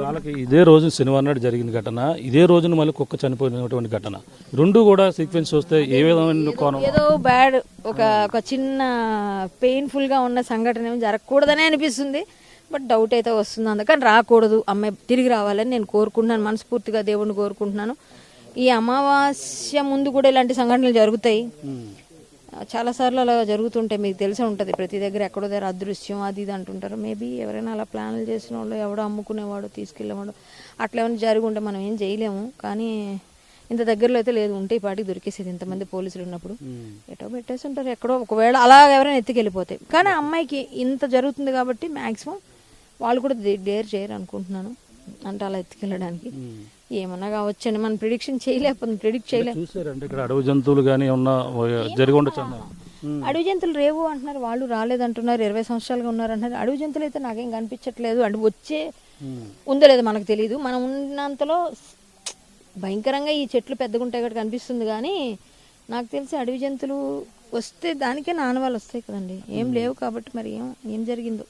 వాళ్ళకి ఇదే రోజు శనివారం నాడు జరిగిన ఘటన, ఇదే రోజున మళ్ళీ కుక్క చనిపోయినటువంటి ఘటన, రెండు కూడా సీక్వెన్స్ వస్తే ఏ విధమైన కోణం? ఏదో బ్యాడ్ ఒక చిన్న పెయిన్ఫుల్ గా ఉన్న సంఘటన ఏమి జరగకూడదనే అనిపిస్తుంది. బట్ డౌట్ అయితే వస్తుంది, అందుకని రాకూడదు, అమ్మాయి తిరిగి రావాలని నేను కోరుకుంటున్నాను, మనస్ఫూర్తిగా దేవుడిని కోరుకుంటున్నాను. ఈ అమావాస్య ముందు కూడా ఇలాంటి సంఘటనలు జరుగుతాయి, చాలాసార్లు అలా జరుగుతుంటాయి, మీకు తెలిసే ఉంటుంది. ప్రతి దగ్గర ఎక్కడో దగ్గర అదృశ్యం అది ఇది అంటుంటారు. మేబీ ఎవరైనా అలా ప్లాన్లు చేసిన వాళ్ళు, ఎవడో అమ్ముకునేవాడు తీసుకెళ్ళేవాడు అట్లా ఏమైనా జరిగి ఉంటే మనం ఏం చేయలేము. కానీ ఇంత దగ్గరలో అయితే లేదు, ఉంటే ఈ పాటికి దొరికేసేది ఇంతమంది పోలీసులు ఉన్నప్పుడు. ఎటో పెట్టేసి ఉంటారు ఎక్కడో, ఒకవేళ అలా ఎవరైనా ఎత్తుకెళ్ళిపోతాయి. కానీ అమ్మాయికి ఇంత జరుగుతుంది కాబట్టి మ్యాక్సిమం వాళ్ళు కూడా డేర్ చేయరు అనుకుంటున్నాను, అంటే అలా ఎత్తుకెళ్ళడానికి. ఏమన్నా కావచ్చండి, మనం ప్రిడిక్ట్ చేయలేము. చూసారంటే ఇక్కడ అడవి జంతువులు కానీ ఏమన్నా జరిగి ఉండొచ్చు అన్నారు. అడవి జంతువులు రేవు అంటున్నారు, వాళ్ళు రాలేదంటున్నారు, 20 సంవత్సరాలుగా ఉన్నారంటున్నారు. అడవి జంతువులు అయితే నాకేం కనిపించట్లేదు, అంటే వచ్చే ఉందో లేదో మనకు తెలియదు. మనం ఉన్నంతలో భయంకరంగా ఈ చెట్లు పెద్దగా ఉంటాయి కాబట్టి కనిపిస్తుంది. కానీ నాకు తెలిసి అడవి జంతువులు వస్తే దానికే నానవాళ్ళు వస్తాయి కదండి, ఏం లేవు కాబట్టి మరి ఏం జరిగిందో.